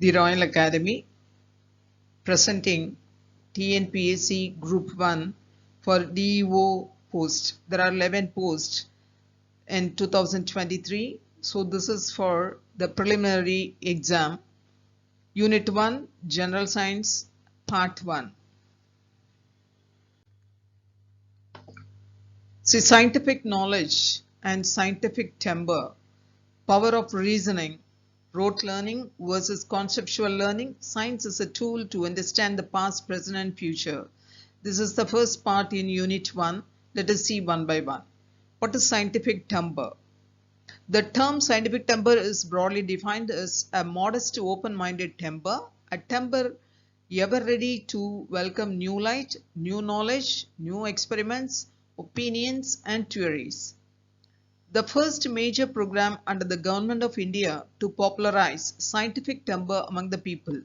The Royal Academy presenting Tnpsc Group 1 for DEO post. There are 11 posts in 2023. So this is for the preliminary exam. Unit 1 General Science Part 1. See, scientific knowledge and scientific temper, power of reasoning, rote learning versus conceptual learning. Science is a tool to understand the past, present and future. This is the first part in Unit 1. Let us see one by one. What is scientific temper? The term scientific temper is broadly defined as a modest to open-minded temper, a temper ever ready to welcome new light, new knowledge, new experiments, opinions and theories. The first major program under the Government of India to popularize scientific temper among the people.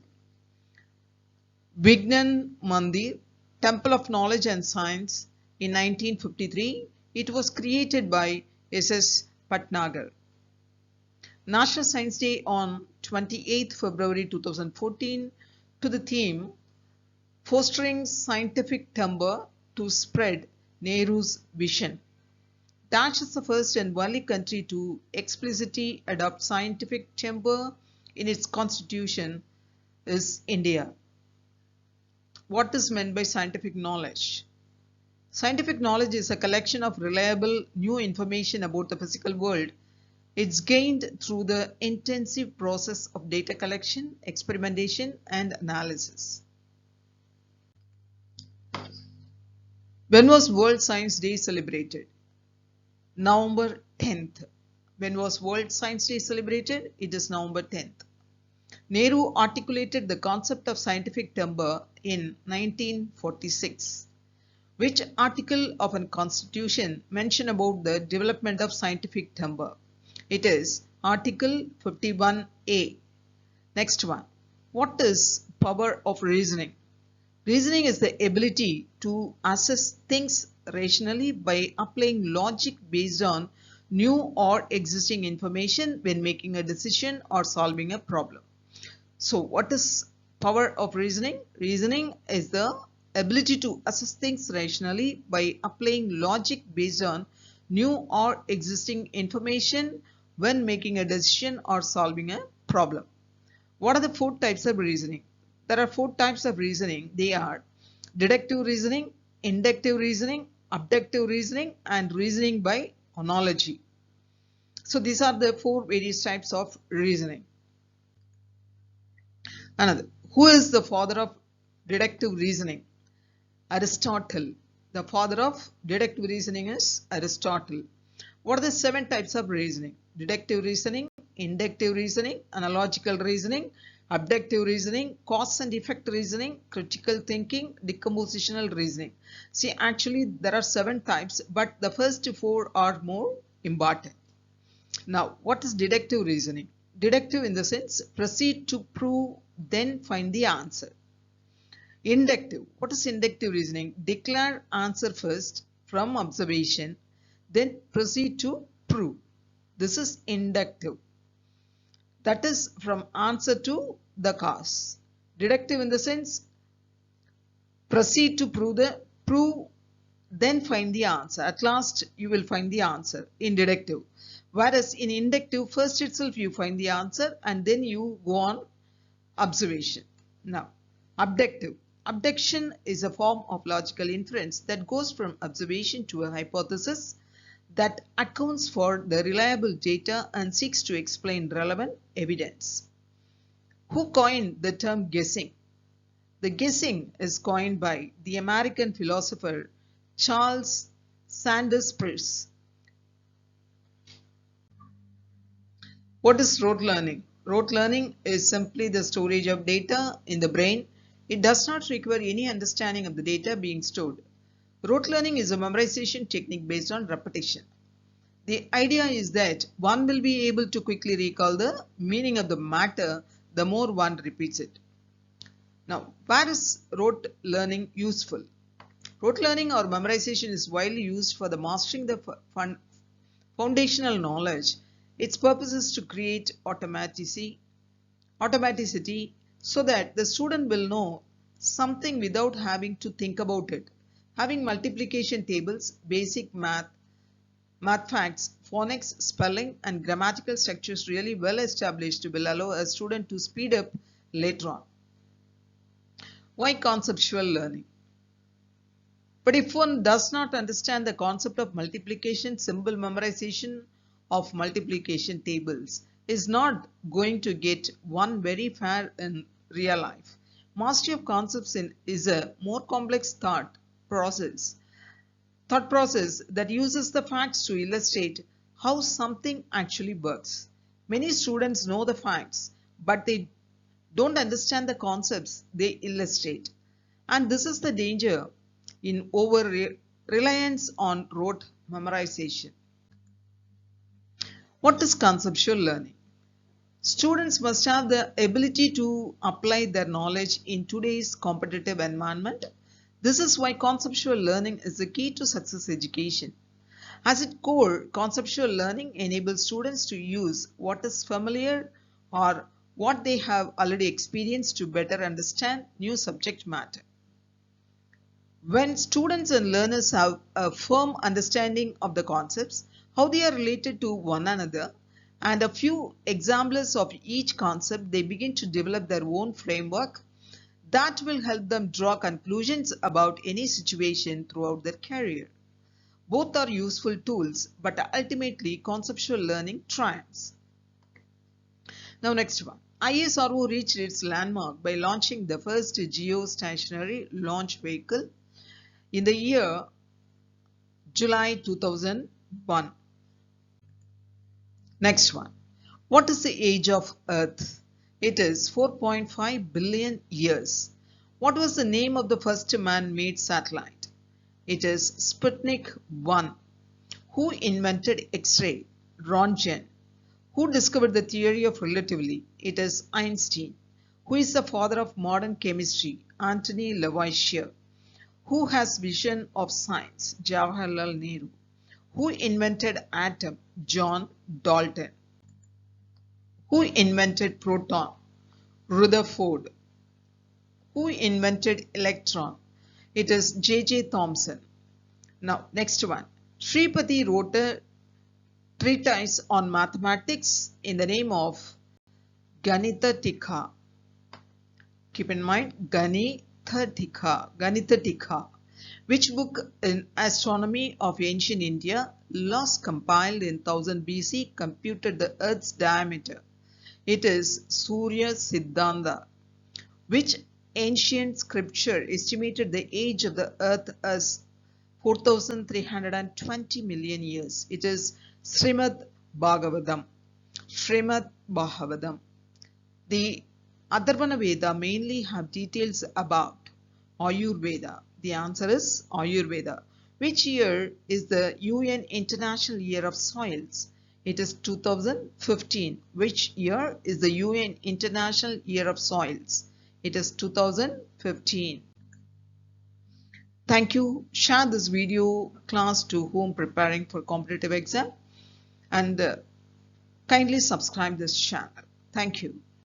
Vignan Mandir, Temple of Knowledge and Science in 1953. It was created by S.S. Patnagar. National Science Day on 28th February 2014 to the theme Fostering Scientific Temper to Spread Nehru's Vision. Dash is the first and only country to explicitly adopt scientific temper in its constitution is India. What is meant by scientific knowledge? Scientific knowledge is a collection of reliable new information about the physical world. It's gained through the intensive process of data collection, experimentation and analysis. When was World Science Day celebrated? November 10th. When was World Science Day celebrated? It is November 10th. Nehru articulated the concept of scientific temper in 1946. Which article of a constitution mention about the development of scientific temper? It is Article 51A. Next one. What is power of reasoning? Reasoning is the ability to assess things rationally by applying logic based on new or existing information when making a decision or solving a problem. So what is power of reasoning? Reasoning is the ability to assess things rationally by applying logic based on new or existing information when making a decision or solving a problem. What are the 4 types of reasoning? There are 4 types of reasoning. They are deductive reasoning, inductive reasoning, abductive reasoning and reasoning by analogy. So these are the 4 various types of reasoning. Another, who is the father of deductive reasoning? Aristotle. The father of deductive reasoning is Aristotle. What are the 7 types of reasoning? Deductive reasoning, inductive reasoning, analogical reasoning, abductive reasoning, cause and effect reasoning, critical thinking, decompositional reasoning. See, actually there are 7 types, but the first 4 are more important. Now, what is deductive reasoning? Deductive in the sense, proceed to prove, then find the answer. Inductive. What is inductive reasoning? Declare answer first from observation, then proceed to prove. This is inductive. That is from answer to the cause. Deductive in the sense, proceed to prove, then find the answer. At last you will find the answer in deductive. Whereas in inductive, first itself you find the answer and then you go on observation. Now, abductive. Abduction is a form of logical inference that goes from observation to a hypothesis that accounts for the reliable data and seeks to explain relevant evidence. Who coined the term guessing? The guessing is coined by the American philosopher Charles Sanders Peirce. What is rote learning? Rote learning is simply the storage of data in the brain. It does not require any understanding of the data being stored. Rote learning is a memorization technique based on repetition. The idea is that one will be able to quickly recall the meaning of the matter the more one repeats it. Now, where is rote learning useful? Rote learning or memorization is widely used for the mastering the foundational knowledge. Its purpose is to create automaticity, Automaticity, so that the student will know something without having to think about it. Having multiplication tables, basic math facts, phonics, spelling and grammatical structures really well established will allow a student to speed up later on. Why conceptual learning? But if one does not understand the concept of multiplication, simple memorization of multiplication tables is not going to get one very far in real life. Mastery of concepts is a more complex thought process that uses the facts to illustrate how something actually works. Many students know the facts, but they don't understand the concepts they illustrate. And this is the danger in over-reliance on rote memorization. What is conceptual learning? Students must have the ability to apply their knowledge in today's competitive environment. This is why conceptual learning is the key to success education. At its core, conceptual learning enables students to use what is familiar or what they have already experienced to better understand new subject matter. When students and learners have a firm understanding of the concepts, how they are related to one another, and a few examples of each concept, they begin to develop their own framework that will help them draw conclusions about any situation throughout their career. Both are useful tools, but ultimately conceptual learning triumphs. Now next one. ISRO reached its landmark by launching the first geostationary launch vehicle in the year July 2001. Next one. What is the age of Earth? It is 4.5 billion years. What was the name of the first man-made satellite? It is Sputnik 1. Who invented X-ray? Röntgen. Who discovered the theory of relativity? It is Einstein. Who is the father of modern chemistry? Antony Lavoisier. Who has vision of science? Jawaharlal Nehru. Who invented atom? John Dalton. Who invented proton? Rutherford. Who invented electron? It is J.J. Thomson. Now, next one. Sripati wrote a treatise on mathematics in the name of Ganitatika. Keep in mind, Ganitatika. Which book in astronomy of ancient India, last compiled in 1000 BC, computed the Earth's diameter? It is Surya Siddhanta. Which ancient scripture estimated the age of the Earth as 4,320 million years? It is Srimad Bhagavatam. Srimad Bhagavatam. The Atharvana Veda mainly have details about Ayurveda. The answer is Ayurveda. Which year is the UN International Year of Soils? It is 2015. Which year is the UN International Year of Soils? It is 2015. Thank you. Share this video class to whom preparing for competitive exam, and kindly subscribe this channel. Thank you.